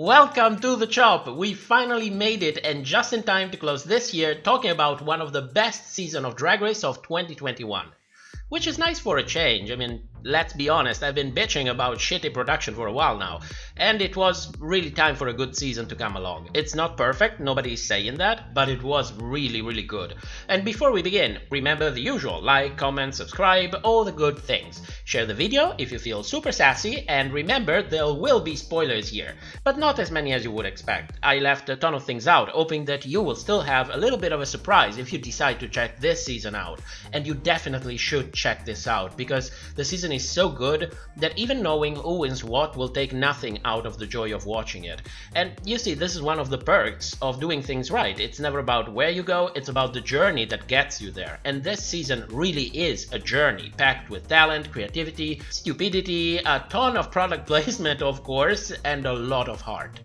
Welcome to the chop! We finally made it, and just in time to close this year talking about one of the best seasons of Drag Race of 2021. Which is nice for a change. I mean, let's be honest, I've been bitching about shitty production for a while now, and it was really time for a good season to come along. It's not perfect, nobody's saying that, but it was really good. And before we begin, remember the usual: like, comment, subscribe, all the good things. Share the video if you feel super sassy, and remember there will be spoilers here, but not as many as you would expect. I left a ton of things out, hoping that you will still have a little bit of a surprise if you decide to check this season out, and you definitely should check this out, because the season is so good that even knowing who wins what will take nothing out of the joy of watching it. And you see, this is one of the perks of doing things right. It's never about where you go, it's about the journey that gets you there. And this season really is a journey, packed with talent, creativity, stupidity, a ton of product placement of course, and a lot of heart.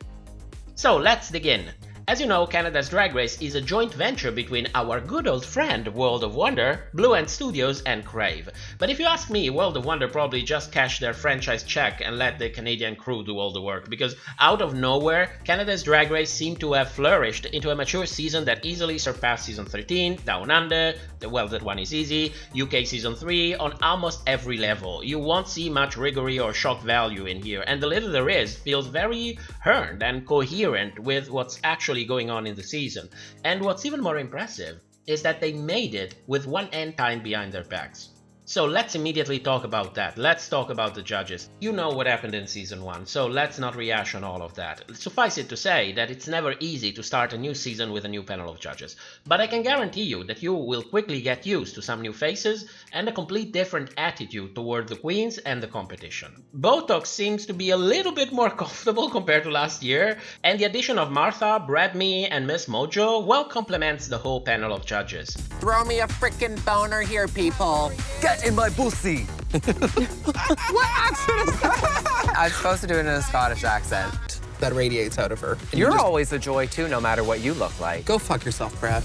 So let's dig in. As you know, Canada's Drag Race is a joint venture between our good old friend World of Wonder, Blue Ant Studios, and Crave. But if you ask me, World of Wonder probably just cashed their franchise check and let the Canadian crew do all the work, because out of nowhere, Canada's Drag Race seemed to have flourished into a mature season that easily surpassed Season 13, Down Under, well, that one is easy, UK Season 3, on almost every level. You won't see much rigory or shock value in here, and the little there is feels very earned and coherent with what's actually going on in the season. And what's even more impressive is that they made it with one end tied behind their backs. So let's immediately talk about that. Let's talk about the judges. You know what happened in Season 1, so let's not rehash on all of that. Suffice it to say that it's never easy to start a new season with a new panel of judges, but I can guarantee you that you will quickly get used to some new faces and a complete different attitude toward the queens and the competition. Botox seems to be a little bit more comfortable compared to last year, and the addition of Martha, Bradme, and Miss Mojo well complements the whole panel of judges. Throw me a frickin' boner here, people. Get in my pussy! What accent is that? I'm supposed to do it in a Scottish accent. That radiates out of her. You're always a joy too, no matter what you look like. Go fuck yourself, Brad.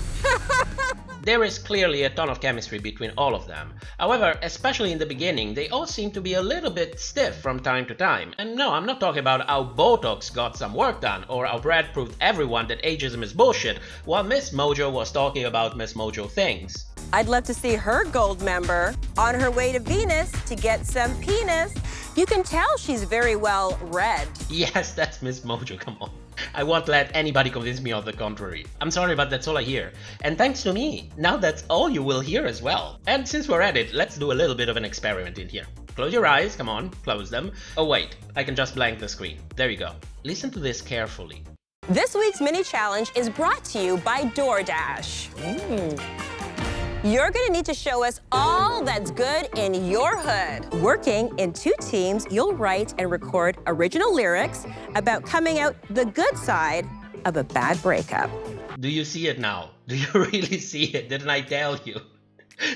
There is clearly a ton of chemistry between all of them. However, especially in the beginning, they all seem to be a little bit stiff from time to time. And no, I'm not talking about how Botox got some work done, or how Brad proved everyone that ageism is bullshit, while Miss Mojo was talking about Miss Mojo things. I'd love to see her gold member on her way to Venus to get some penis. You can tell she's very well read. Yes, that's Miss Mojo, come on. I won't let anybody convince me of the contrary. I'm sorry, but that's all I hear. And thanks to me, now that's all you will hear as well. And since we're at it, let's do a little bit of an experiment in here. Close your eyes, come on, close them. Oh wait, I can just blank the screen. There you go. Listen to this carefully. This week's mini challenge is brought to you by DoorDash. You're gonna need to show us all that's good in your hood. Working in 2 teams, you'll write and record original lyrics about coming out the good side of a bad breakup. Do you see it now? Do you really see it? Didn't I tell you?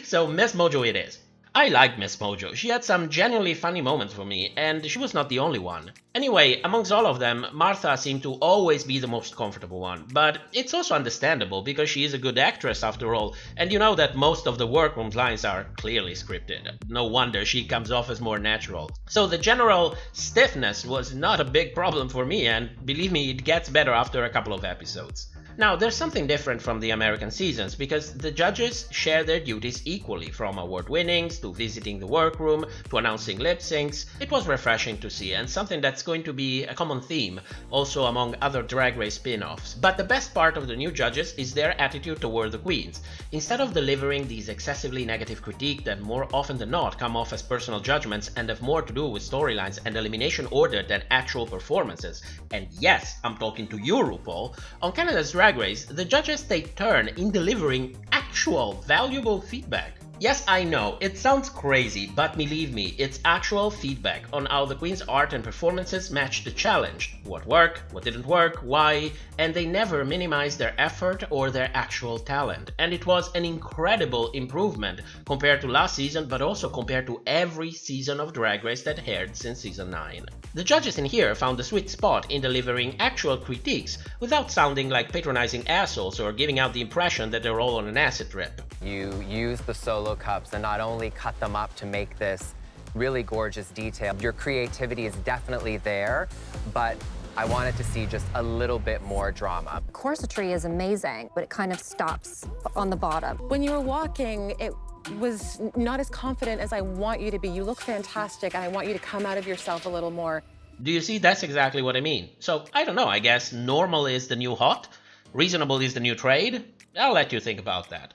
So Miss Mojo it is. I liked Miss Mojo. She had some genuinely funny moments for me, and she was not the only one. Anyway, amongst all of them, Martha seemed to always be the most comfortable one, but it's also understandable because she is a good actress after all, and you know that most of the workroom lines are clearly scripted. No wonder she comes off as more natural. So the general stiffness was not a big problem for me, and believe me, it gets better after a couple of episodes. Now, there's something different from the American seasons because the judges share their duties equally, from award winnings to visiting the workroom to announcing lip syncs. It was refreshing to see, and something that's going to be a common theme also among other Drag Race spin-offs. But the best part of the new judges is their attitude toward the queens. Instead of delivering these excessively negative critiques that more often than not come off as personal judgments and have more to do with storylines and elimination order than actual performances, and yes, I'm talking to you, RuPaul, on Canada's Drag Race, the judges take turn in delivering actual valuable feedback. Yes, I know, it sounds crazy, but believe me, it's actual feedback on how the queen's art and performances match the challenge. What worked, what didn't work, why, and they never minimize their effort or their actual talent. And it was an incredible improvement compared to last season, but also compared to every season of Drag Race that aired since Season 9. The judges in here found the sweet spot in delivering actual critiques without sounding like patronizing assholes or giving out the impression that they're all on an acid trip. You use the solo cups and not only cut them up to make this really gorgeous detail. Your creativity is definitely there, but I wanted to see just a little bit more drama. Corsetry is amazing, but it kind of stops on the bottom. When you were walking, it was not as confident as I want you to be. You look fantastic, and I want you to come out of yourself a little more. Do you see? That's exactly what I mean. So, I don't know, I guess normal is the new hot, reasonable is the new trade. I'll let you think about that.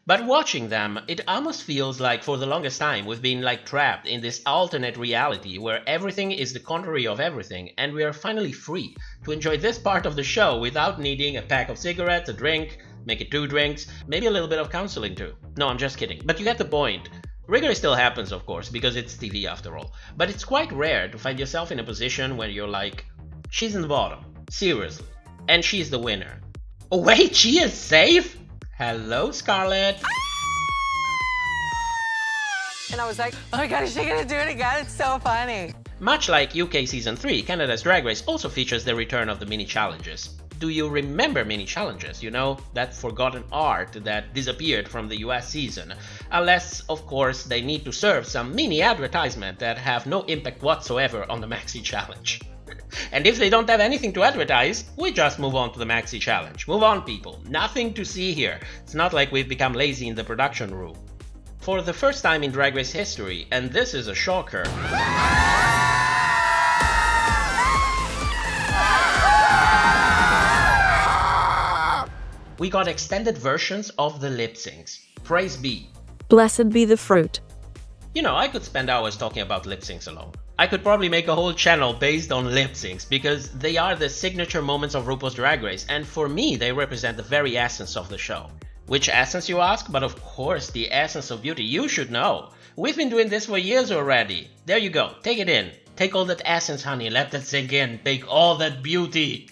But watching them, it almost feels like for the longest time we've been like trapped in this alternate reality where everything is the contrary of everything, and we are finally free to enjoy this part of the show without needing a pack of cigarettes, a drink, make it 2 drinks, maybe a little bit of counseling too. No, I'm just kidding, but you get the point. Rigor still happens, of course, because it's TV after all, but it's quite rare to find yourself in a position where you're like, she's in the bottom, seriously, and she's the winner. Oh wait, she is safe? Hello, Scarlett. And I was like, oh my god, is she gonna do it again? It's so funny. Much like UK Season 3, Canada's Drag Race also features the return of the mini challenges. Do you remember mini challenges? You know, that forgotten art that disappeared from the US season. Unless, of course, they need to serve some mini advertisement that have no impact whatsoever on the Maxi Challenge. And if they don't have anything to advertise, we just move on to the Maxi Challenge. Move on, people. Nothing to see here. It's not like we've become lazy in the production room. For the first time in Drag Race history, and this is a shocker, we got extended versions of the lip syncs. Praise be. Blessed be the fruit. You know, I could spend hours talking about lip syncs alone. I could probably make a whole channel based on lip syncs because they are the signature moments of RuPaul's Drag Race, and for me they represent the very essence of the show. Which essence, you ask? But of course, the essence of beauty. You should know. We've been doing this for years already. There you go. Take it in. Take all that essence, honey. Let that sink in. Take all that beauty.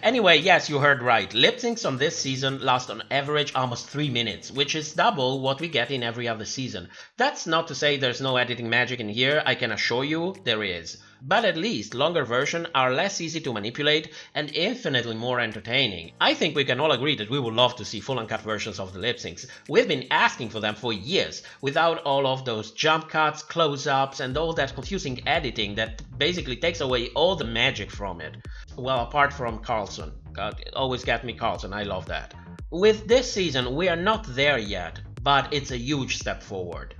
Anyway, yes, you heard right. Lip syncs on this season last on average almost 3 minutes, which is double what we get in every other season. That's not to say there's no editing magic in here, I can assure you there is. But at least longer versions are less easy to manipulate and infinitely more entertaining. I think we can all agree that we would love to see full uncut versions of the lip syncs. We've been asking for them for years, without all of those jump cuts, close-ups, and all that confusing editing that basically takes away all the magic from it. Well, apart from Carlson. God, it always got me Carlson, I love that. With this season, we are not there yet, but it's a huge step forward.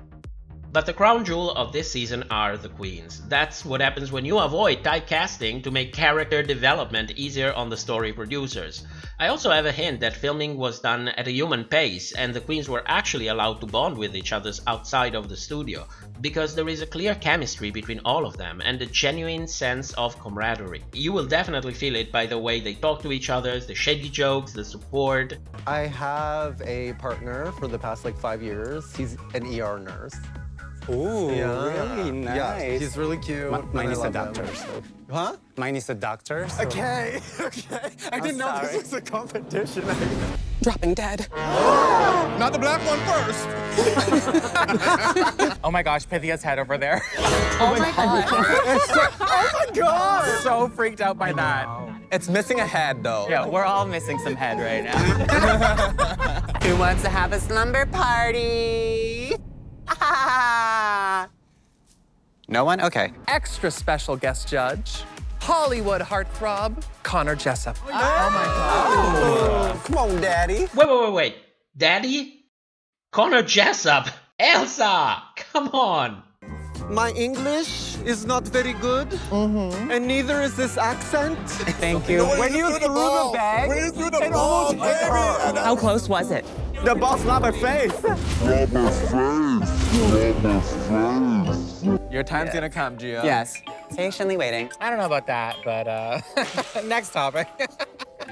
But the crown jewel of this season are the queens. That's what happens when you avoid typecasting to make character development easier on the story producers. I also have a hint that filming was done at a human pace and the queens were actually allowed to bond with each other outside of the studio, because there is a clear chemistry between all of them and a genuine sense of camaraderie. You will definitely feel it by the way they talk to each other, the shady jokes, the support. I have a partner for the past like 5 years. He's an ER nurse. Ooh, really nice. Yeah, he's really cute. Mine is a love doctor. him. So. Huh? Mine is a doctor. So. Okay, okay. I didn't know this was a competition. Dropping dead. Not the black one first. Oh my gosh, Pythia's head over there. Oh my god. Oh my god! So freaked out by that. It's missing a head though. Yeah, we're all missing some head right now. Who wants to have a slumber party? No one? Okay. Extra special guest judge, Hollywood heartthrob, Connor Jessup. Oh my god. Oh, come on, daddy. Wait. Daddy? Connor Jessup? Elsa! Come on! My English is not very good, and neither is this accent. Thank you. When you threw the bag, it almost hit her. How close was it? The ball slapped her face. Your time's gonna come, Gia. Yes. Patiently waiting. I don't know about that, but next topic.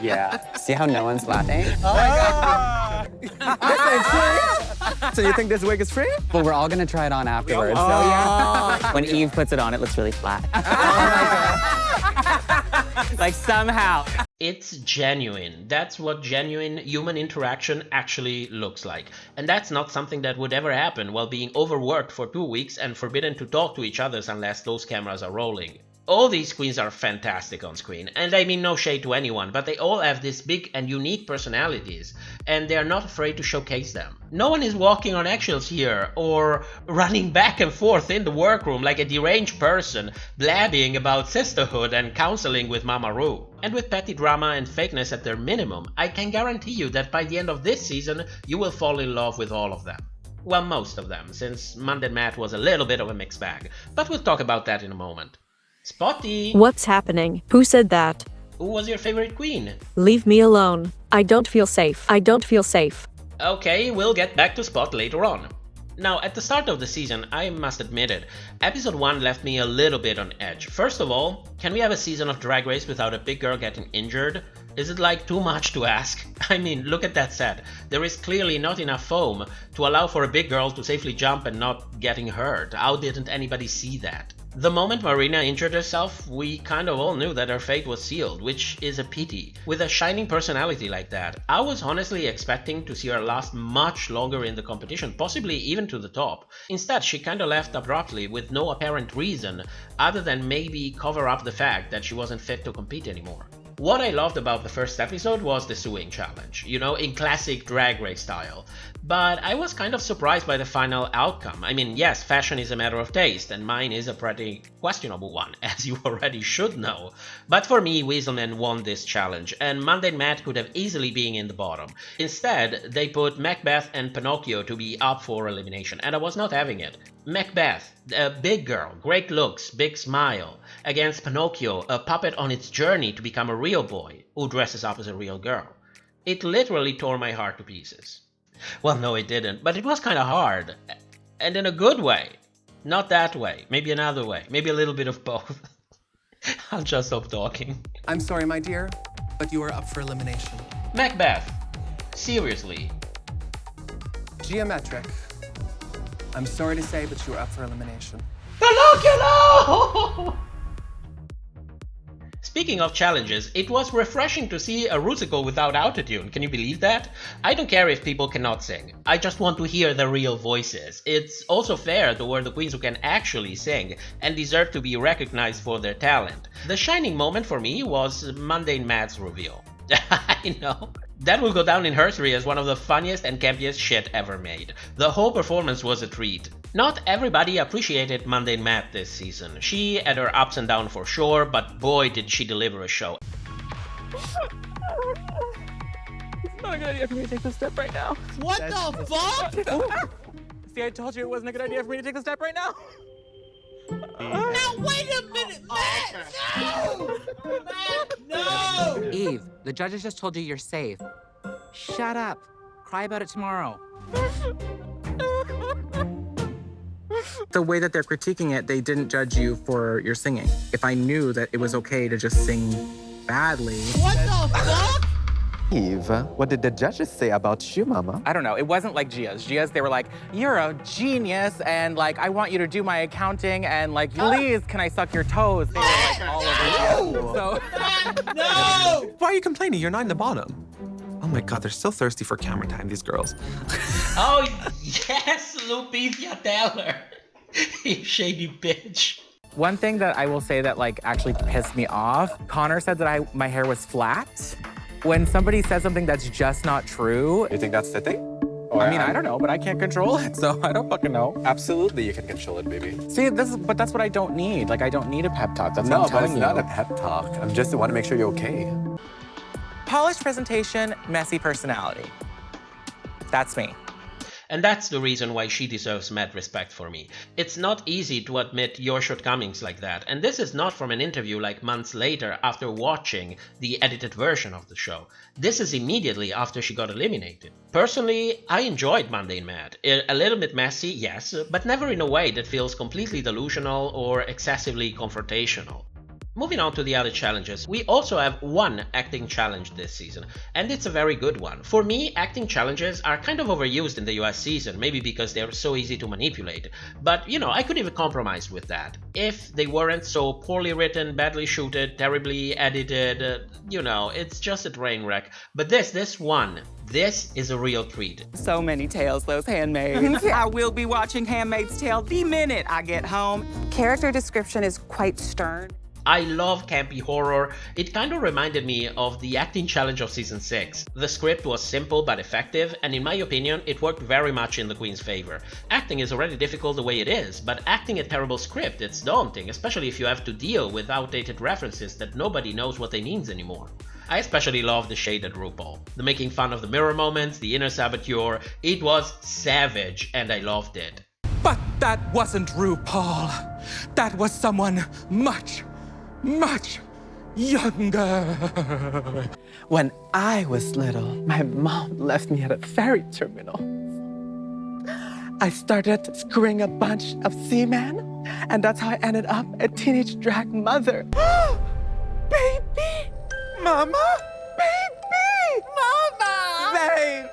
Yeah. See how no one's laughing? Oh my god. So you think this wig is free? Well, we're all gonna try it on afterwards. So yeah. When Eve puts it on, it looks really flat. Like somehow. It's genuine. That's what genuine human interaction actually looks like. And that's not something that would ever happen while being overworked for 2 weeks and forbidden to talk to each other unless those cameras are rolling. All these queens are fantastic on screen, and I mean no shade to anyone, but they all have these big and unique personalities, and they are not afraid to showcase them. No one is walking on eggshells here, or running back and forth in the workroom like a deranged person, blabbing about sisterhood and counseling with Mama Ru. And with petty drama and fakeness at their minimum, I can guarantee you that by the end of this season, you will fall in love with all of them. Well, most of them, since Monday Matt was a little bit of a mixed bag, but we'll talk about that in a moment. Spotty! What's happening? Who said that? Who was your favorite queen? Leave me alone. I don't feel safe. I don't feel safe. Okay, we'll get back to Spot later on. Now, at the start of the season, I must admit it, episode 1 left me a little bit on edge. First of all, can we have a season of Drag Race without a big girl getting injured? Is it like too much to ask? I mean, look at that set. There is clearly not enough foam to allow for a big girl to safely jump and not getting hurt. How didn't anybody see that? The moment Marina injured herself, we kind of all knew that her fate was sealed, which is a pity. With a shining personality like that, I was honestly expecting to see her last much longer in the competition, possibly even to the top. Instead, she kinda left abruptly with no apparent reason, other than maybe cover up the fact that she wasn't fit to compete anymore. What I loved about the first episode was the sewing challenge, you know, in classic Drag Race style. But I was kind of surprised by the final outcome. I mean, yes, fashion is a matter of taste, and mine is a pretty questionable one, as you already should know. But for me, Weaselman won this challenge, and Monday Matt could have easily been in the bottom. Instead, they put Macbeth and Pinocchio to be up for elimination, and I was not having it. Macbeth, a big girl, great looks, big smile, against Pinocchio, a puppet on its journey to become a real boy, who dresses up as a real girl. It literally tore my heart to pieces. Well, no it didn't, but it was kinda hard. And in a good way. Not that way, maybe another way, maybe a little bit of both. I'll just stop talking. I'm sorry, my dear, but you are up for elimination. Macbeth, seriously. Gia Metric, I'm sorry to say, but you are up for elimination. Pinocchio! Speaking of challenges, it was refreshing to see a Rusical without autotune. Can you believe that? I don't care if people cannot sing. I just want to hear their real voices. It's also fair toward the queens who can actually sing and deserve to be recognized for their talent. The shining moment for me was Mundane Matt's reveal. I know. That will go down in history as one of the funniest and campiest shit ever made. The whole performance was a treat. Not everybody appreciated Mundane Matt this season. She had her ups and downs for sure, but boy did she deliver a show. It's not a good idea for me to take this step right now. What the fuck? See, I told you it wasn't a good idea for me to take this step right now. Now wait a minute, Matt! No! Matt, no! Eve, the judges just told you you're safe. Shut up. Cry about it tomorrow. The way that they're critiquing it, they didn't judge you for your singing. If I knew that it was okay to just sing badly. What the fuck? Eve, what did the judges say about you, Mama? I don't know. It wasn't like Gia's. Gia's, they were like, you're a genius, and like, I want you to do my accounting, and like, please, can I suck your toes? They were like all over Gia. So, No! Why are you complaining? You're not in the bottom. Oh my God, they're so thirsty for camera time, these girls. Oh yes, Lupita Teller. You shady bitch. one thing that I will say that like actually pissed me off, Connor said that my hair was flat. When somebody says something that's just not true. You think that's fitting? I mean, I don't know, but I can't control it, so I don't fucking know. Absolutely, you can control it, baby. See, but that's what I don't need. Like, I don't need a pep talk. That's what I'm telling you. No, but it's not a pep talk. I just want to make sure you're okay. Polished presentation, messy personality. That's me. And that's the reason why she deserves mad respect for me. It's not easy to admit your shortcomings like that, and this is not from an interview like months later after watching the edited version of the show. This is immediately after she got eliminated. Personally, I enjoyed Mundane Matt. A little bit messy, yes, but never in a way that feels completely delusional or excessively confrontational. Moving on to the other challenges, we also have one acting challenge this season, and it's a very good one. For me, acting challenges are kind of overused in the US season, maybe because they're so easy to manipulate, but you know, I could even compromise with that. If they weren't so poorly written, badly shooted, terribly edited, you know, it's just a train wreck. But this is a real treat. So many tales, those handmaids. I will be watching Handmaid's Tale the minute I get home. Character description is quite stern. I love campy horror. It kind of reminded me of the acting challenge of season 6. The script was simple but effective, and in my opinion, it worked very much in the Queen's favor. Acting is already difficult the way it is, but acting a terrible script, it's daunting, especially if you have to deal with outdated references that nobody knows what they mean anymore. I especially love the shaded RuPaul. The making fun of the mirror moments, the inner saboteur, it was savage, and I loved it. But that wasn't RuPaul. That was someone much, much younger. When I was little, my mom left me at a ferry terminal. I started screwing a bunch of seamen, and that's how I ended up a teenage drag mother. Baby! Mama! Baby! Mama! Baby!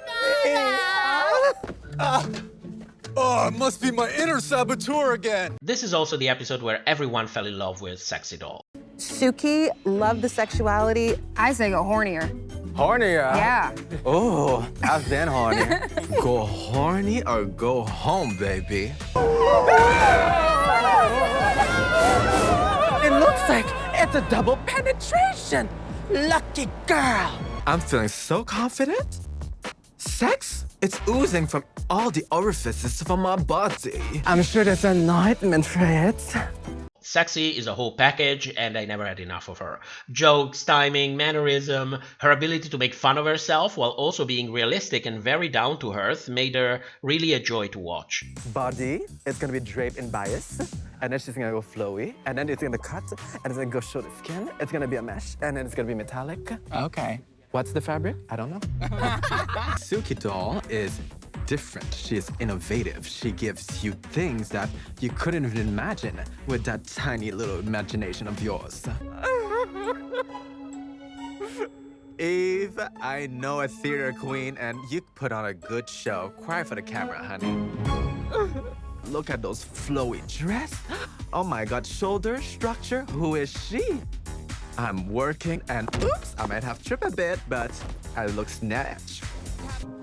Oh, it must be my inner saboteur again. This is also the episode where everyone fell in love with Sexy Doll. Suki loved the sexuality. I say go hornier. Hornier? Yeah. Oh, I've been horny. Go horny or go home, baby. It looks like it's a double penetration. Lucky girl. I'm feeling so confident. Sex? It's oozing from all the orifices of my body. I'm sure there's an ointment for it. Sexy is a whole package, and I never had enough of her. Jokes, timing, mannerism, her ability to make fun of herself while also being realistic and very down to earth made her really a joy to watch. Body, it's gonna be draped in bias, and then she's gonna go flowy, and then it's gonna cut, and it's gonna go show the skin. It's gonna be a mesh, and then it's gonna be metallic. Okay. What's the fabric? I don't know. Suki Doll is different. She is innovative. She gives you things that you couldn't even imagine with that tiny little imagination of yours. Eve, I know a theater queen, and you put on a good show. Cry for the camera, honey. Look at those flowy dress. Oh my God, shoulder structure. Who is she? I'm working, and oops, I might have tripped a bit, but I look snatched.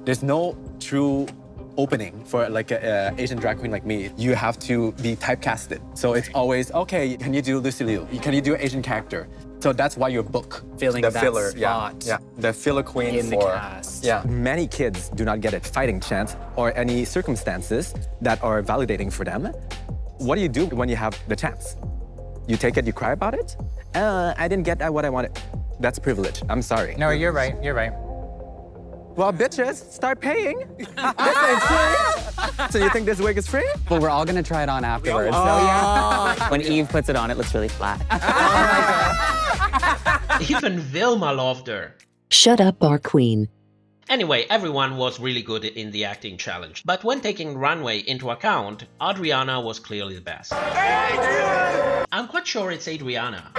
There's no true opening for like an Asian drag queen like me. You have to be typecasted. So it's always, okay, can you do Lucy Liu? Can you do an Asian character? So that's why your book. Filling the that filler, spot yeah, the filler queen in the for, cast. Yeah. Many kids do not get a fighting chance or any circumstances that are validating for them. What do you do when you have the chance? You take it, you cry about it? I didn't get what I wanted. That's privilege. I'm sorry. No, you're right. You're right. Well, bitches, start paying. This ain't free. So you think this wig is free? Well, we're all gonna try it on afterwards. Oh. So yeah. When Eve puts it on, it looks really flat. Even Vilma loved her. Shut up, our queen. Anyway, everyone was really good in the acting challenge, but when taking Runway into account, Adriana was clearly the best. I'm quite sure it's Adriana.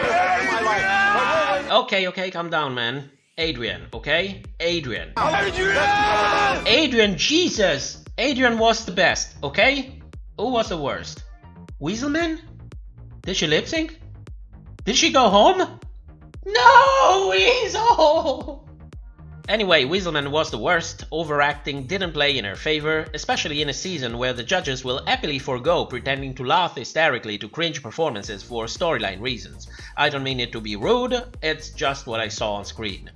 Okay, calm down, man. Adrian, okay? Adrian. Adrian, Jesus! Adrian was the best, okay? Who was the worst? Weaselman? Did she lip sync? Did she go home? No, Weasel! Anyway, Weaselman was the worst. Overacting didn't play in her favor, especially in a season where the judges will happily forego pretending to laugh hysterically to cringe performances for storyline reasons. I don't mean it to be rude, it's just what I saw on screen.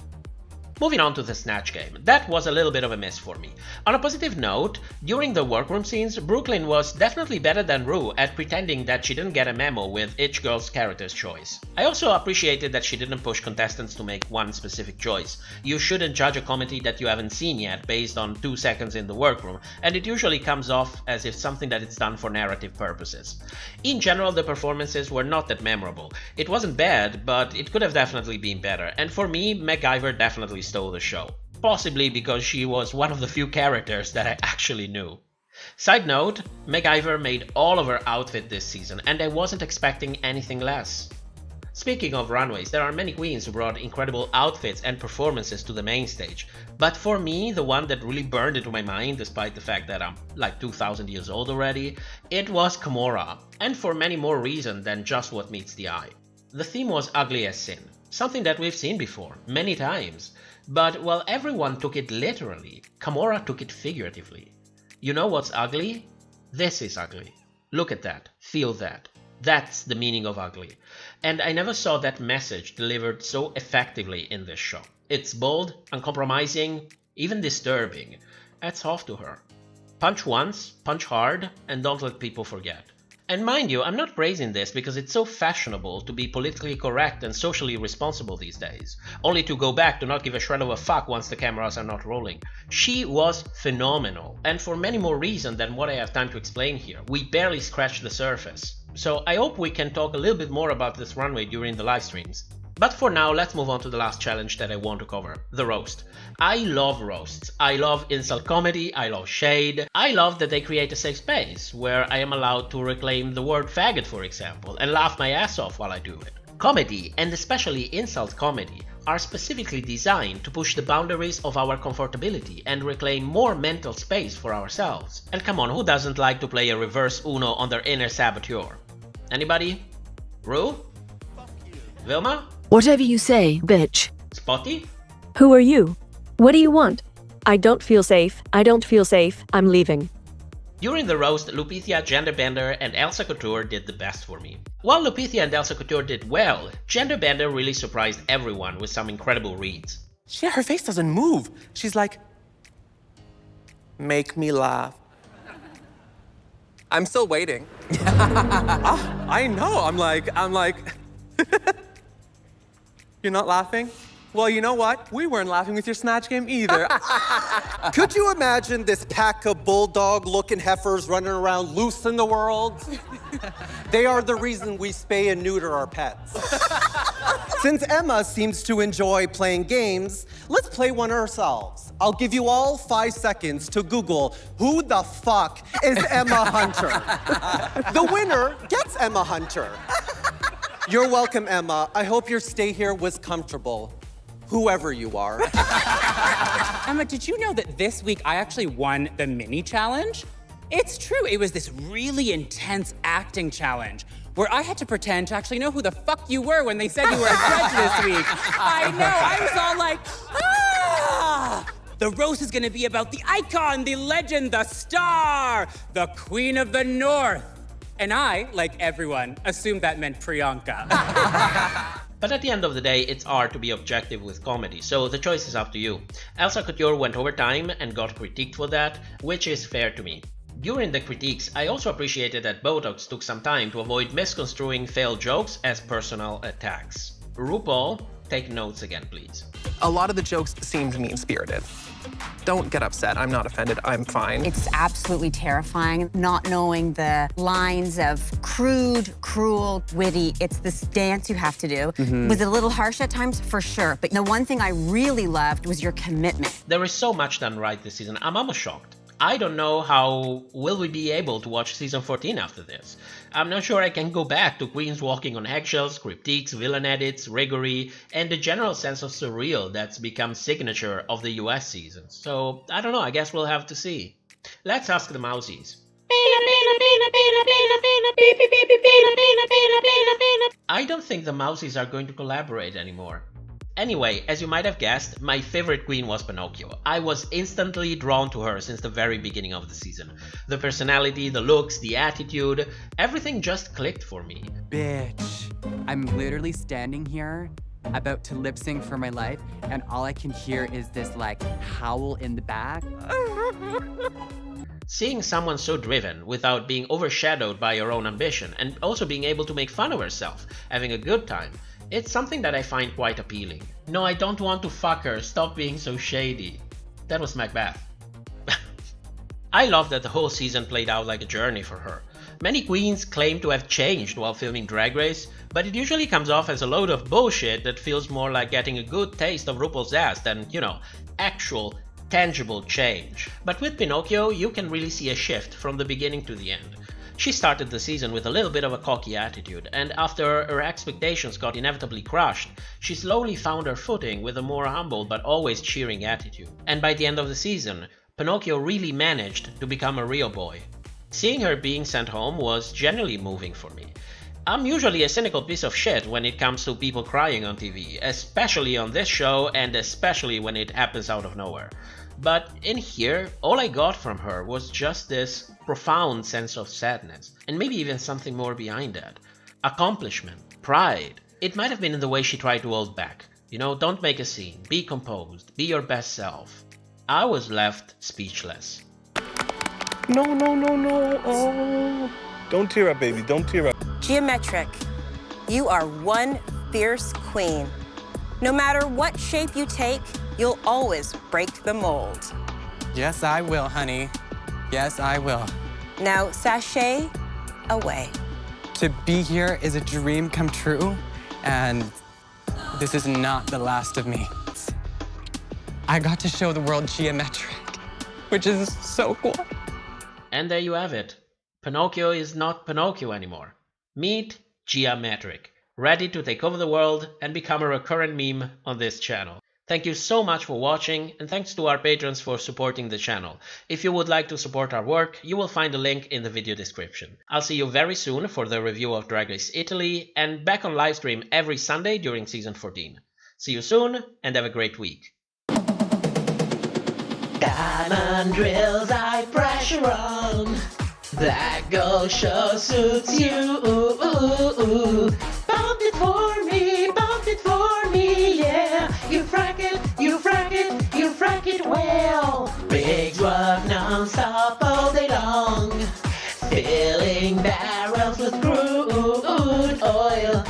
Moving on to the Snatch Game, that was a little bit of a miss for me. On a positive note, during the workroom scenes, Brooklyn was definitely better than Ru at pretending that she didn't get a memo with each girl's character's choice. I also appreciated that she didn't push contestants to make one specific choice. You shouldn't judge a comedy that you haven't seen yet based on 2 seconds in the workroom, and it usually comes off as if something that it's done for narrative purposes. In general, the performances were not that memorable. It wasn't bad, but it could have definitely been better, and for me, MacGyver definitely stole the show. Possibly because she was one of the few characters that I actually knew. Side note, MacGyver made all of her outfit this season, and I wasn't expecting anything less. Speaking of runways, there are many queens who brought incredible outfits and performances to the main stage, but for me, the one that really burned into my mind, despite the fact that I'm like 2,000 years old already, it was Kimora, and for many more reasons than just what meets the eye. The theme was ugly as sin, something that we've seen before, many times. But while everyone took it literally, Kimora took it figuratively. You know what's ugly? This is ugly. Look at that. Feel that. That's the meaning of ugly. And I never saw that message delivered so effectively in this show. It's bold, uncompromising, even disturbing. Hats off to her. Punch once, punch hard, and don't let people forget. And mind you, I'm not praising this because it's so fashionable to be politically correct and socially responsible these days, only to go back to not give a shred of a fuck once the cameras are not rolling. She was phenomenal, and for many more reasons than what I have time to explain here. We barely scratched the surface. So I hope we can talk a little bit more about this runway during the live streams. But for now, let's move on to the last challenge that I want to cover, the roast. I love roasts. I love insult comedy, I love shade. I love that they create a safe space where I am allowed to reclaim the word faggot, for example, and laugh my ass off while I do it. Comedy, and especially insult comedy, are specifically designed to push the boundaries of our comfortability and reclaim more mental space for ourselves. And come on, who doesn't like to play a reverse Uno on their inner saboteur? Anybody? Rue? Vilma? Whatever you say, bitch. Spotty? Who are you? What do you want? I don't feel safe. I don't feel safe. I'm leaving. During the roast, Lupithia, Genderbender, and Elsa Couture did the best for me. While Lupithia and Elsa Couture did well, Genderbender really surprised everyone with some incredible reads. Yeah, her face doesn't move. She's like, make me laugh. I'm still waiting. I know. I'm like, you're not laughing? Well, you know what? We weren't laughing with your Snatch Game either. Could you imagine this pack of bulldog-looking heifers running around loose in the world? They are the reason we spay and neuter our pets. Since Emma seems to enjoy playing games, let's play one ourselves. I'll give you all 5 seconds to Google, who the fuck is Emma Hunter? The winner gets Emma Hunter. You're welcome, Emma. I hope your stay here was comfortable. Whoever you are. Emma, did you know that this week I actually won the mini challenge? It's true, it was this really intense acting challenge where I had to pretend to actually know who the fuck you were when they said you were a judge this week. I know, I was all like, ah! The roast is gonna be about the icon, the legend, the star, the queen of the north. And I, like everyone, assumed that meant Priyanka. But at the end of the day, it's art to be objective with comedy, so the choice is up to you. Elsa Couture went over time and got critiqued for that, which is fair to me. During the critiques, I also appreciated that Botox took some time to avoid misconstruing failed jokes as personal attacks. RuPaul, take notes again, please. A lot of the jokes seemed mean-spirited. Don't get upset. I'm not offended. I'm fine. It's absolutely terrifying not knowing the lines of crude, cruel, witty. It's this dance you have to do. Was it a little harsh at times? For sure. But the one thing I really loved was your commitment. There is so much done right this season. I'm almost shocked. I don't know how will we be able to watch season 14 after this. I'm not sure I can go back to queens walking on eggshells, critiques, villain edits, riggory, and the general sense of surreal that's become signature of the U.S. season. So, I don't know, I guess we'll have to see. Let's ask the Mousies. I don't think the Mousies are going to collaborate anymore. Anyway, as you might have guessed, my favorite queen was Pinocchio. I was instantly drawn to her since the very beginning of the season. The personality, the looks, the attitude, everything just clicked for me. Bitch, I'm literally standing here about to lip sync for my life, and all I can hear is this like howl in the back. Seeing someone so driven without being overshadowed by her own ambition and also being able to make fun of herself, having a good time, it's something that I find quite appealing. No, I don't want to fuck her, stop being so shady. That was Macbeth. I love that the whole season played out like a journey for her. Many queens claim to have changed while filming Drag Race, but it usually comes off as a load of bullshit that feels more like getting a good taste of RuPaul's ass than, you know, actual, tangible change. But with Pinocchio, you can really see a shift from the beginning to the end. She started the season with a little bit of a cocky attitude, and after her expectations got inevitably crushed, she slowly found her footing with a more humble but always cheering attitude. And by the end of the season, Pinocchio really managed to become a real boy. Seeing her being sent home was genuinely moving for me. I'm usually a cynical piece of shit when it comes to people crying on TV, especially on this show and especially when it happens out of nowhere. But in here, all I got from her was just this profound sense of sadness, and maybe even something more behind that. accomplishment, pride. It might have been in the way she tried to hold back. You know, don't make a scene, be composed, be your best self. I was left speechless. No. Oh. Don't tear up, baby, don't tear up. Gia Metric, you are one fierce queen. No matter what shape you take, you'll always break the mold. Yes, I will, honey. Yes, I will. Now, sashay away. To be here is a dream come true, and this is not the last of me. I got to show the world Gia Metric, which is so cool. And there you have it. Pinocchio is not Pinocchio anymore. Meet Gia Metric, ready to take over the world and become a recurrent meme on this channel. Thank you so much for watching, and thanks to our patrons for supporting the channel. If you would like to support our work, you will find a link in the video description. I'll see you very soon for the review of Drag Race Italy, and back on livestream every Sunday during season 14. See you soon, and have a great week. Diamond drills, high pressure on. That gold show suits you. Bump it for me, yeah. You frack it well. Rigs work non-stop all day long, filling barrels with crude oil.